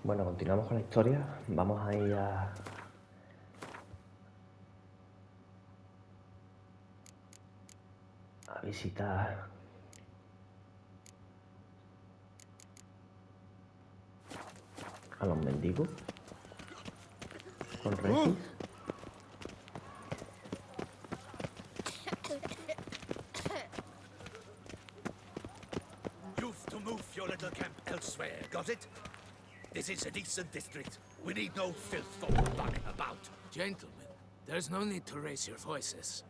Bueno, continuamos con la historia. Vamos a ir a visitar a los mendigos con Regis. You've to move your little camp elsewhere, got it? This is a decent district. We need no filth folk bugging about. Gentlemen, there's no need to raise your voices.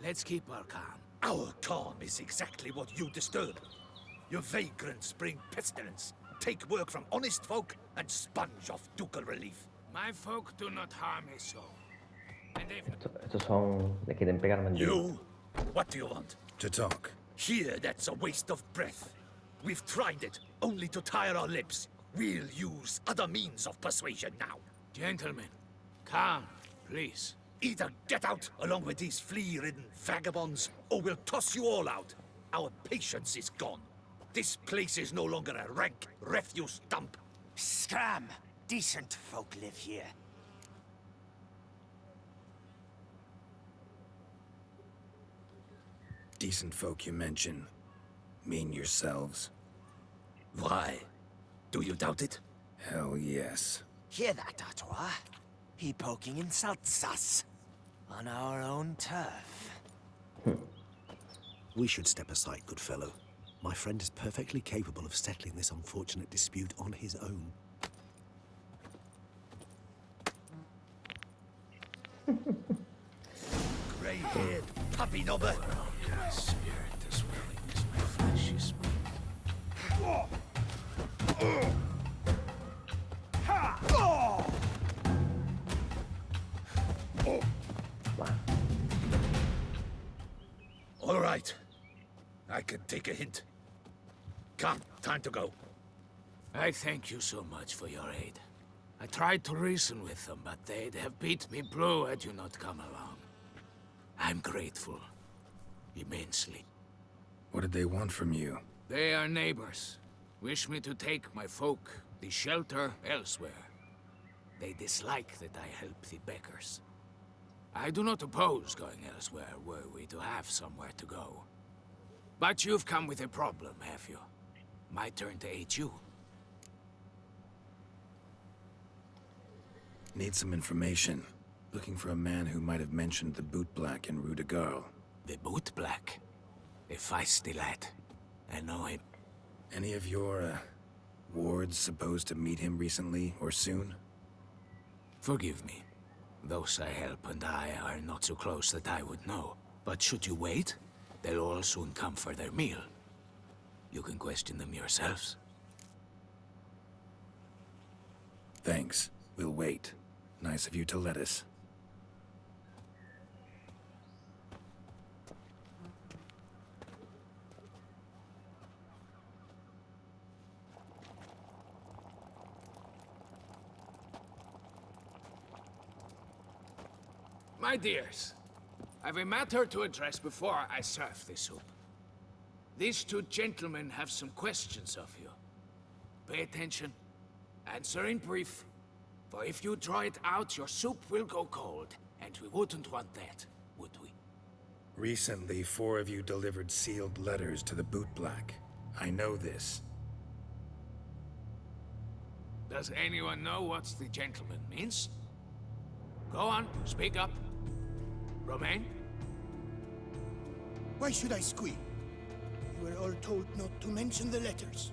Let's keep our calm. Our calm is exactly what you disturb. Your vagrants bring pestilence, take work from honest folk, and sponge off ducal relief. My folk do not harm a soul. And if... Estos son... le quieren pegar mendigos. You? What do you want? To talk. Here, that's a waste of breath. We've tried it, only to tire our lips. We'll use other means of persuasion now. Gentlemen, calm, please. Either get out along with these flea-ridden vagabonds, or we'll toss you all out. Our patience is gone. This place is no longer a rank refuse dump. Scram! Decent folk live here. Decent folk you mention. Mean yourselves. Why? Do you doubt it? Hell yes. Hear that, Artois? He poking insults us. On our own turf. We should step aside, good fellow. My friend is perfectly capable of settling this unfortunate dispute on his own. Grey-haired puppy knobber. My spirit is willing as my flesh is weak. All right. I can take a hint. Come, time to go. I thank you so much for your aid. I tried to reason with them, but they'd have beat me blue had you not come along. I'm grateful. Immensely. What did they want from you? They are neighbors. Wish me to take my folk, the shelter, elsewhere. They dislike that I help the beggars. I do not oppose going elsewhere were we to have somewhere to go. But you've come with a problem, have you? My turn to aid you. Need some information. Looking for a man who might have mentioned the boot black in Rue de Garl. The boot black? A feisty lad. I know him. Any of your, wards supposed to meet him recently or soon? Forgive me. Those I help and I are not so close that I would know. But should you wait, they'll all soon come for their meal. You can question them yourselves. Thanks. We'll wait. Nice of you to let us. My dears, I've a matter to address before I serve the soup. These two gentlemen have some questions of you. Pay attention. Answer in brief. For if you draw it out, your soup will go cold. And we wouldn't want that, would we? Recently, 4 of you delivered sealed letters to the boot black. I know this. Does anyone know what the gentleman means? Go on, speak up. Romain? Why should I squeal? We were all told not to mention the letters.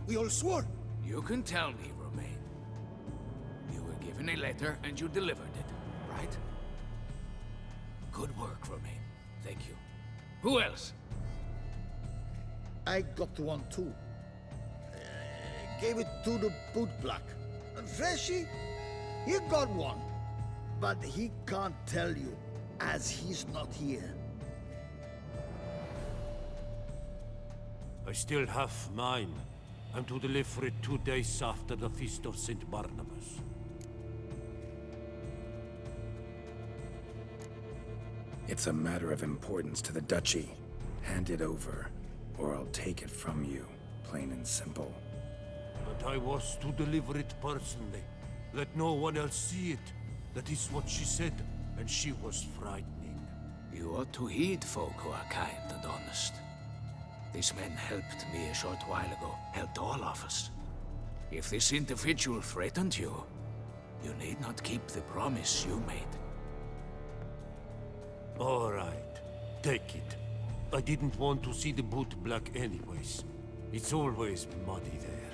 We all swore. You can tell me, Romain. You were given a letter and you delivered it, right? Good work, Romain. Thank you. Who else? I got one too. Gave it to the boot black. And Freshy, he got one. But he can't tell you, as he's not here. I still have mine. I'm to deliver it 2 days after the Feast of St. Barnabas. It's a matter of importance to the Duchy. Hand it over, or I'll take it from you, plain and simple. But that I was to deliver it personally. Let no one else see it. That is what she said, and she was frightening. You ought to heed folk who are kind and honest. These men helped me a short while ago, helped all of us. If this individual threatened you, you need not keep the promise you made. All right, take it. I didn't want to see the boot black anyways. It's always muddy there.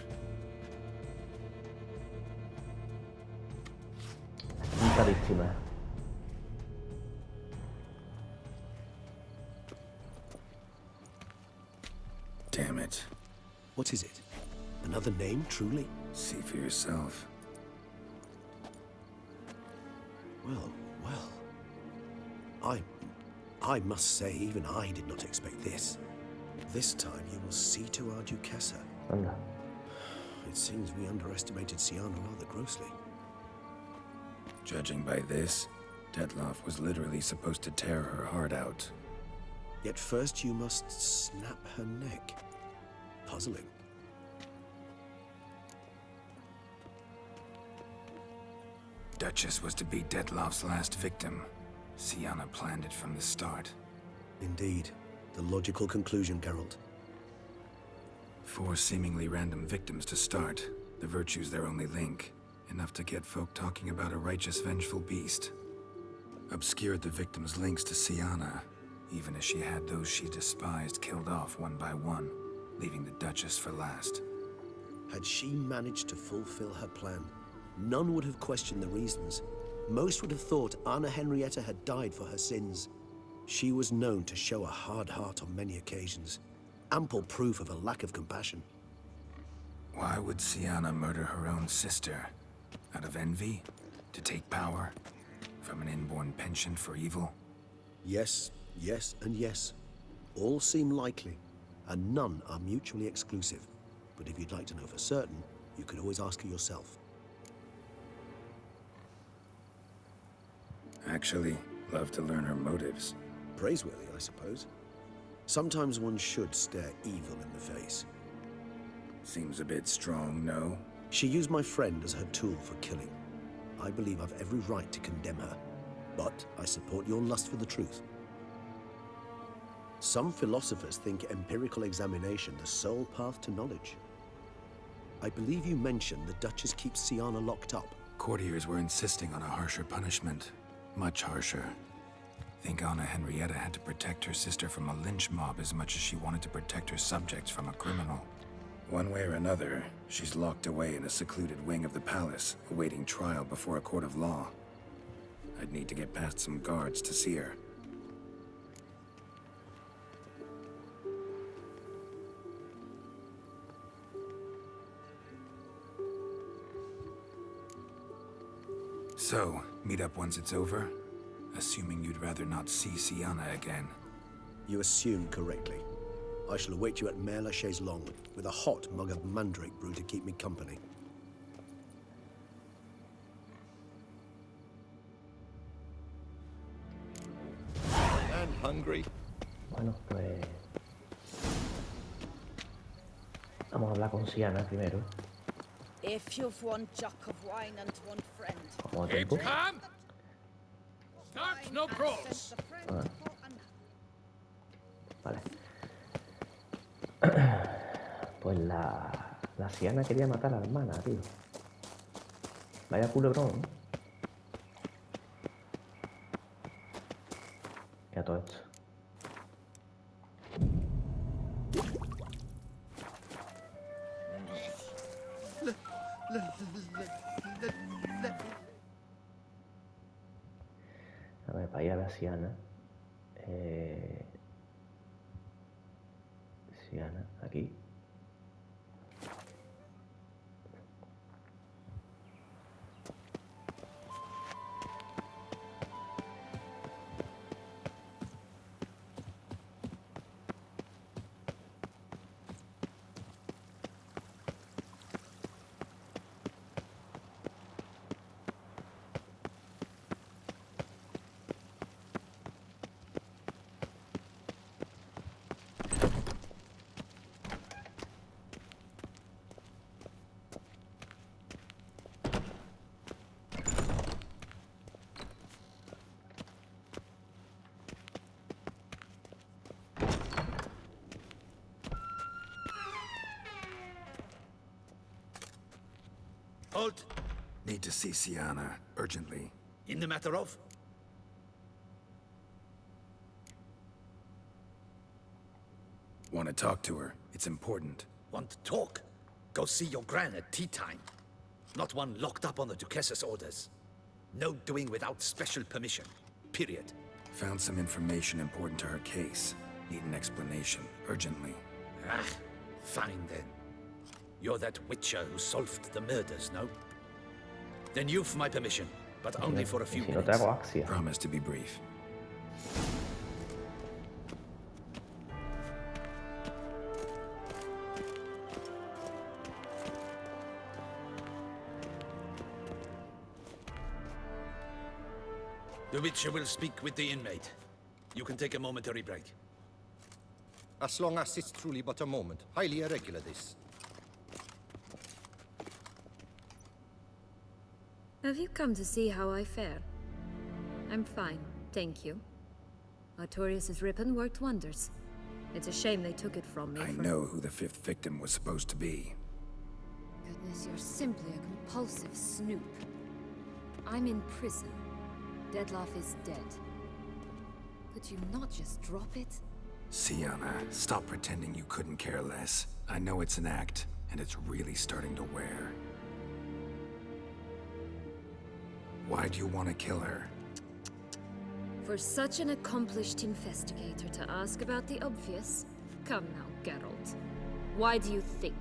Quinta víctima. Damn it. What is it? Another name, truly? See for yourself. Well, well. I must say, even I did not expect this. This time you will see to our Duchessa. Anda. It seems we underestimated Siana rather grossly. Judging by this, Detloff was literally supposed to tear her heart out. Yet first you must snap her neck. Puzzling. Duchess was to be Detloff's last victim. Siana planned it from the start. Indeed. The logical conclusion, Geralt. 4 seemingly random victims to start. The virtue's their only link. Enough to get folk talking about a righteous, vengeful beast. Obscured the victims' links to Siana, even as she had those she despised killed off one by one, leaving the Duchess for last. Had she managed to fulfill her plan, none would have questioned the reasons. Most would have thought Anna Henrietta had died for her sins. She was known to show a hard heart on many occasions. Ample proof of a lack of compassion. Why would Siana murder her own sister? Out of envy? To take power? From an inborn penchant for evil? Yes, yes, and yes. All seem likely, and none are mutually exclusive. But if you'd like to know for certain, you could always ask her yourself. Actually, love to learn her motives. Praiseworthy, I suppose. Sometimes one should stare evil in the face. Seems a bit strong, no? She used my friend as her tool for killing. I believe I've every right to condemn her, but I support your lust for the truth. Some philosophers think empirical examination the sole path to knowledge. I believe you mentioned the Duchess keeps Siana locked up. Courtiers were insisting on a harsher punishment. Much harsher. Think Anna Henrietta had to protect her sister from a lynch mob as much as she wanted to protect her subjects from a criminal. One way or another, she's locked away in a secluded wing of the palace, awaiting trial before a court of law. I'd need to get past some guards to see her. So, meet up once it's over? Assuming you'd rather not see Siana again. You assume correctly. I shall await you at Mare la Chaise-Longue with a hot mug of mandrake brew to keep me company. And hungry. Bueno, pues... Vamos a hablar con Siana primero. If you've one jug of wine and one friend. Como tiempo. Calm! Start no brawls! Vale. Pues la Siana quería matar a la hermana, tío. Vaya culebrón. Y a todo esto. A ver, para ir a la Siana. Siana, aquí. Halt! Need to see Sienna, urgently. In the matter of? Want to talk to her. It's important. Want to talk? Go see your gran at tea time. Not one locked up on the Duchess's orders. No doing without special permission. Period. Found some information important to her case. Need an explanation, urgently. Ah, fine then. You're that witcher who solved the murders, no? Then you've my permission, but only for a few Si no te minutes. hago axia. Promise to be brief. The witcher will speak with the inmate. You can take a momentary break. As long as it's truly but a moment. Highly irregular, this. Have you come to see how I fare? I'm fine, thank you. Artorius' ribbon worked wonders. It's a shame they took it from me. I know who the 5th victim was supposed to be. Goodness, you're simply a compulsive snoop. I'm in prison. Deadloff is dead. Could you not just drop it? Sienna, stop pretending you couldn't care less. I know it's an act, and it's really starting to wear. Why do you want to kill her? For such an accomplished investigator to ask about the obvious? Come now, Geralt. Why do you think?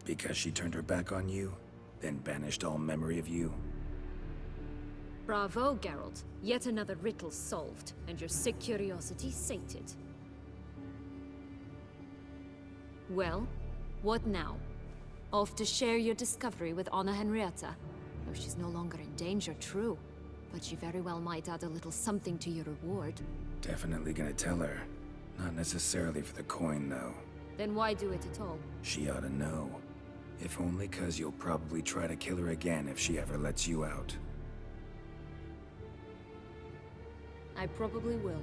Because she turned her back on you, then banished all memory of you? Bravo, Geralt. Yet another riddle solved, and your sick curiosity sated. Well, what now? Off to share your discovery with Anna Henrietta? Though she's no longer in danger, true. But she very well might add a little something to your reward. Definitely gonna tell her. Not necessarily for the coin, though. Then why do it at all? She ought to know. If only 'cause you'll probably try to kill her again if she ever lets you out. I probably will.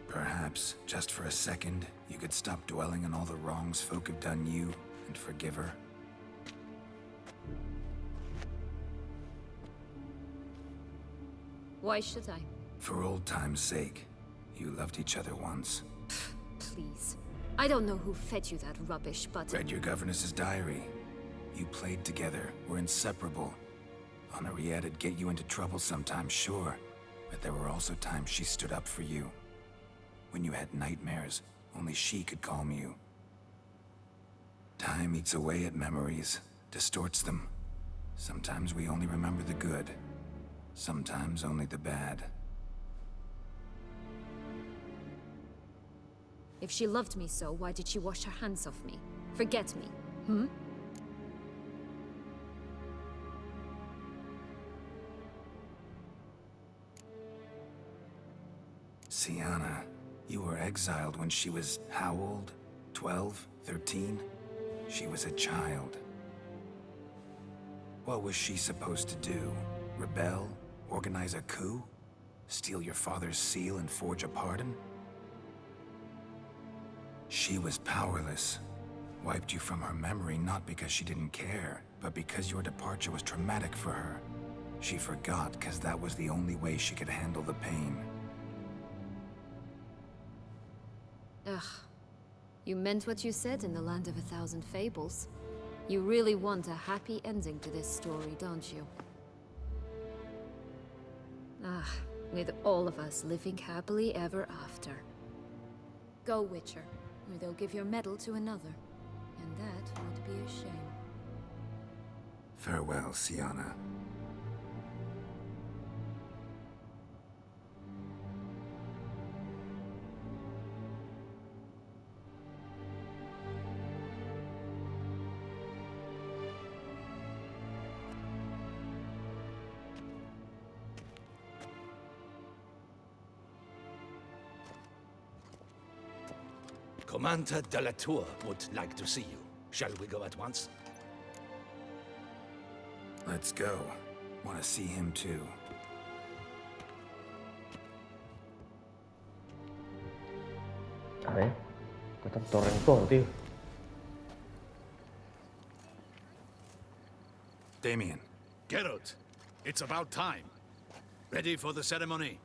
Perhaps, just for a second, you could stop dwelling on all the wrongs folk have done you and forgive her. Why should I? For old time's sake. You loved each other once. Please. I don't know who fed you that rubbish, but... Read your governess's diary. You played together, were inseparable. Henriette'd get you into trouble sometimes, sure. But there were also times she stood up for you. When you had nightmares, only she could calm you. Time eats away at memories, distorts them. Sometimes we only remember the good. Sometimes only the bad. If she loved me so, why did she wash her hands off me? Forget me, hmm? Sienna, you were exiled when she was how old? 12? 13? She was a child. What was she supposed to do? Rebel? Organize a coup? Steal your father's seal and forge a pardon? She was powerless. Wiped you from her memory not because she didn't care, but because your departure was traumatic for her. She forgot because that was the only way she could handle the pain. Ugh. You meant what you said in the Land of a Thousand Fables. You really want a happy ending to this story, don't you? Ah, with all of us living happily ever after. Go, Witcher, or they'll give your medal to another. And that would be a shame. Farewell, Sienna. Commander de la Tour would like to see you. Shall we go at once? Let's go. Want to see him too. ¿eh? Con tanto rencor, tío. Damien. Geralt, it's about time. Ready for the ceremony?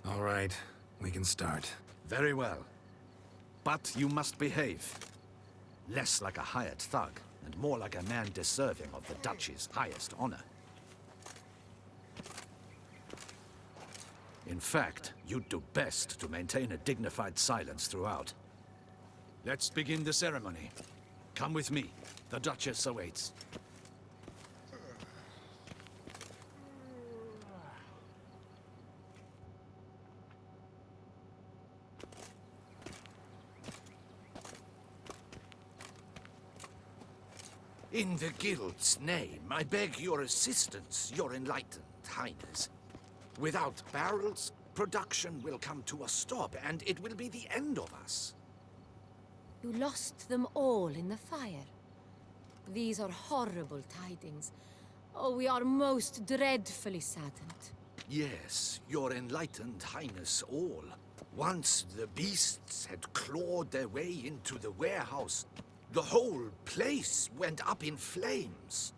All right, we can start. Very well. But you must behave. Less like a hired thug, and more like a man deserving of the Duchy's highest honor. In fact, you'd do best to maintain a dignified silence throughout. Let's begin the ceremony. Come with me. The Duchess awaits. In the Guild's name, I beg your assistance, your enlightened highness. Without barrels, production will come to a stop, and it will be the end of us. You lost them all in the fire. These are horrible tidings. Oh, we are most dreadfully saddened. Yes, your enlightened highness all. Once the beasts had clawed their way into the warehouse, the whole place went up in flames.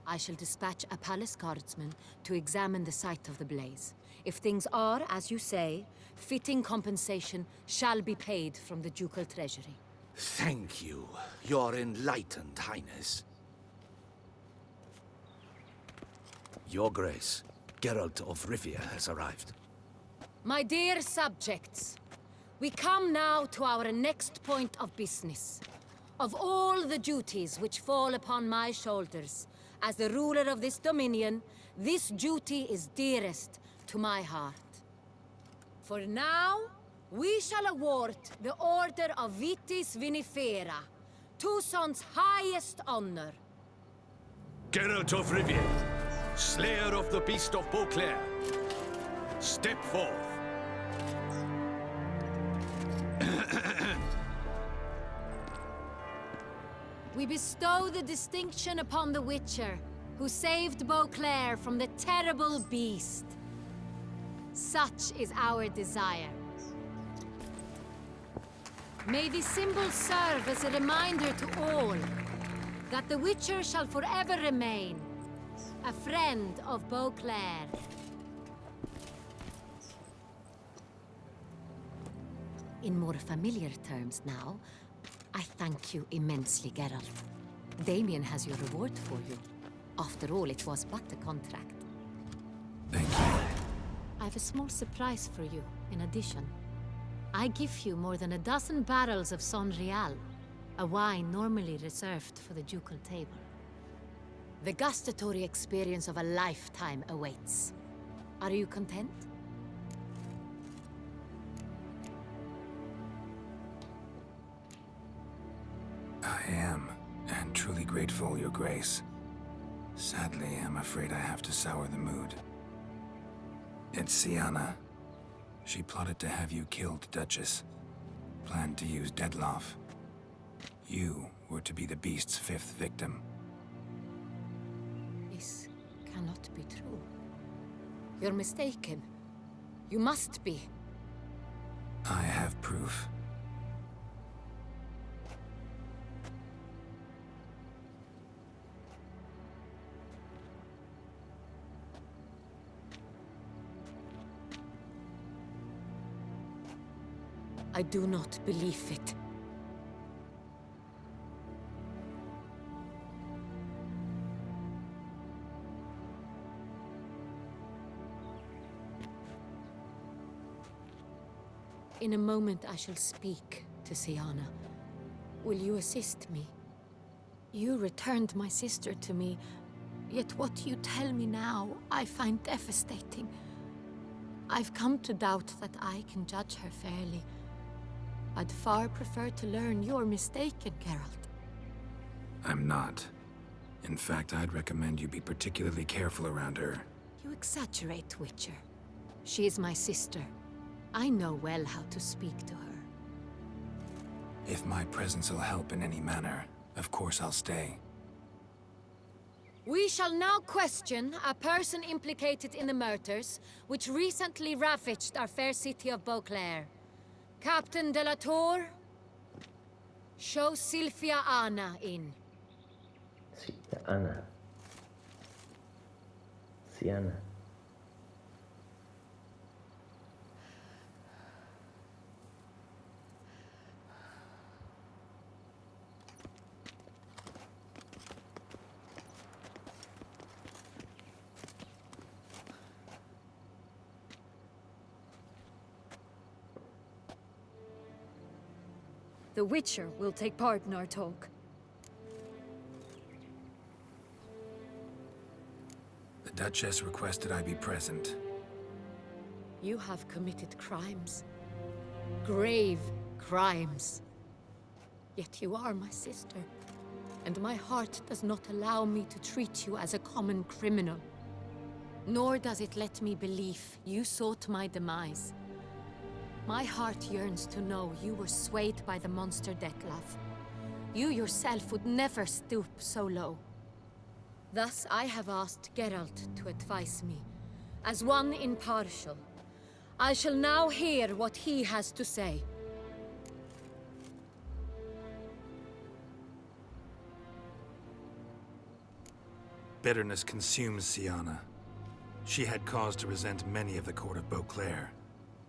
I shall dispatch a palace guardsman to examine the site of the blaze. If things are, as you say, fitting compensation shall be paid from the ducal treasury. Thank you, your enlightened highness. Your Grace, Geralt of Rivia has arrived. My dear subjects, we come now to our next point of business. Of all the duties which fall upon my shoulders, as the ruler of this dominion, this duty is dearest to my heart. For now, we shall award the Order of Vitis Vinifera, Tucson's highest honor. Geralt of Rivia, Slayer of the Beast of Beauclair, step forth. We bestow the distinction upon the Witcher, who saved Beauclair from the terrible beast. Such is our desire. May the symbol serve as a reminder to all that the Witcher shall forever remain a friend of Beauclair. In more familiar terms now, I thank you immensely, Geralt. Damien has your reward for you. After all, it was but a contract. Thank you. I have a small surprise for you, in addition. I give you more than a dozen barrels of Son Real, a wine normally reserved for the ducal table. The gustatory experience of a lifetime awaits. Are you content? I am, and truly grateful, Your Grace. Sadly, I'm afraid I have to sour the mood. It's Sienna. She plotted to have you killed, Duchess. Planned to use Deadloff. You were to be the beast's fifth victim. This cannot be true. You're mistaken. You must be. I have proof. I do not believe it. In a moment I shall speak to Sienna. Will you assist me? You returned my sister to me, yet what you tell me now I find devastating. I've come to doubt that I can judge her fairly. I'd far prefer to learn you're mistaken, Geralt. I'm not. In fact, I'd recommend you be particularly careful around her. You exaggerate, Witcher. She is my sister. I know well how to speak to her. If my presence will help in any manner, Of course I'll stay. We shall now question a person implicated in the murders which recently ravaged our fair city of Beauclair. Captain de la Tour, show Sylvia Anna in. Silvia, Anna. Sienna. The Witcher will take part in our talk. The Duchess requested I be present. You have committed crimes. Grave crimes. Yet you are my sister, and my heart does not allow me to treat you as a common criminal. Nor does it let me believe you sought my demise. My heart yearns to know you were swayed by the monster Dettlaff. You yourself would never stoop so low. Thus I have asked Geralt to advise me, as one impartial. I shall now hear what he has to say. Bitterness consumes Sienna. She had cause to resent many of the court of Beauclair.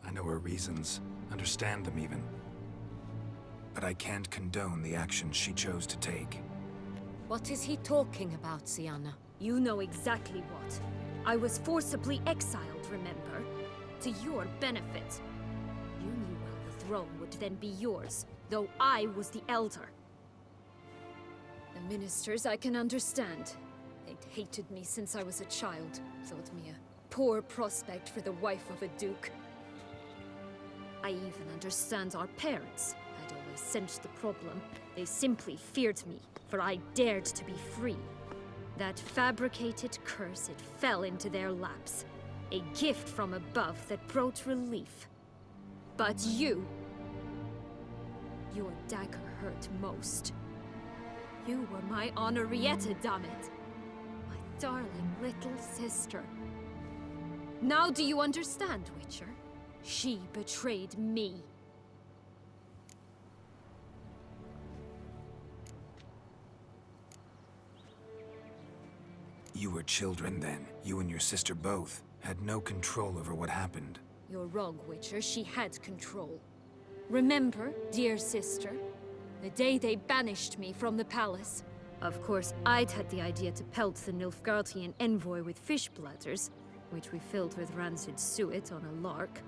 I know her reasons, understand them even. But I can't condone the actions she chose to take. What is he talking about, Sienna? You know exactly what. I was forcibly exiled, remember? To your benefit. You knew well the throne would then be yours, though I was the elder. The ministers I can understand. They'd hated me since I was a child, thought me a poor prospect for the wife of a duke. I even understand our parents. I'd always sensed the problem. They simply feared me, for I dared to be free. That fabricated curse, it fell into their laps. A gift from above that brought relief. But you... Your dagger hurt most. You were my Henrietta, damn it! My darling little sister. Now do you understand, Witcher? She betrayed me. You were children then. You and your sister both had no control over what happened. You're wrong, Witcher. She had control. Remember, dear sister, the day they banished me from the palace? Of course, I'd had the idea to pelt the Nilfgaardian envoy with fish bladders, which we filled with rancid suet on a lark.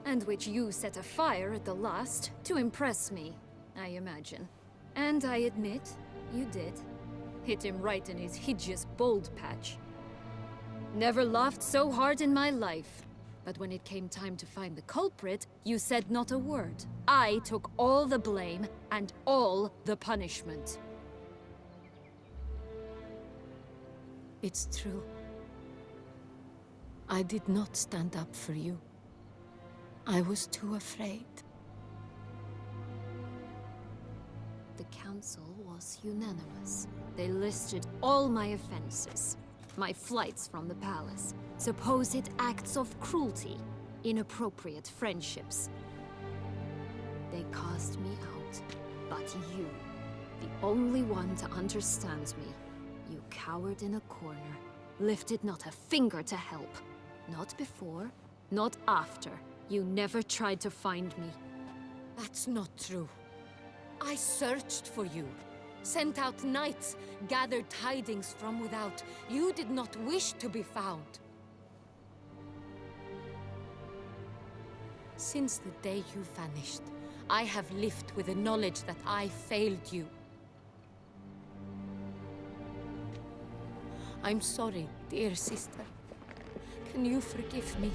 And which you set afire at the last, to impress me, I imagine. And I admit, you did. Hit him right in his hideous bald patch. Never laughed so hard in my life. But when it came time to find the culprit, you said not a word. I took all the blame and all the punishment. It's true. I did not stand up for you. I was too afraid. The council was unanimous. They listed all my offenses. My flights from the palace, supposed acts of cruelty, inappropriate friendships. They cast me out, but you, the only one to understand me, you cowered in a corner, lifted not a finger to help. Not before, not after. You never tried to find me. That's not true. I searched for you. Sent out knights, gathered tidings from without. You did not wish to be found. Since the day you vanished, I have lived with the knowledge that I failed you. I'm sorry, dear sister. Can you forgive me?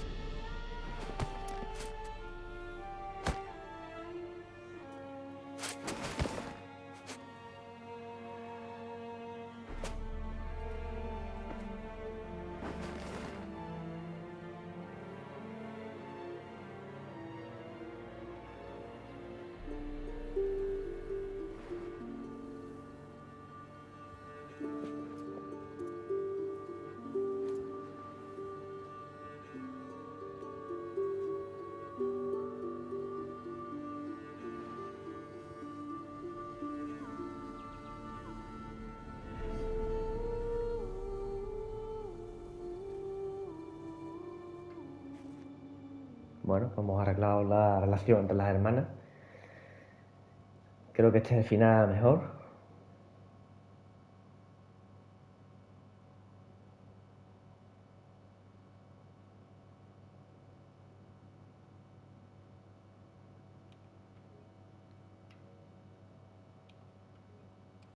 Bueno, hemos arreglado la relación entre las hermanas. Creo que este es el final mejor.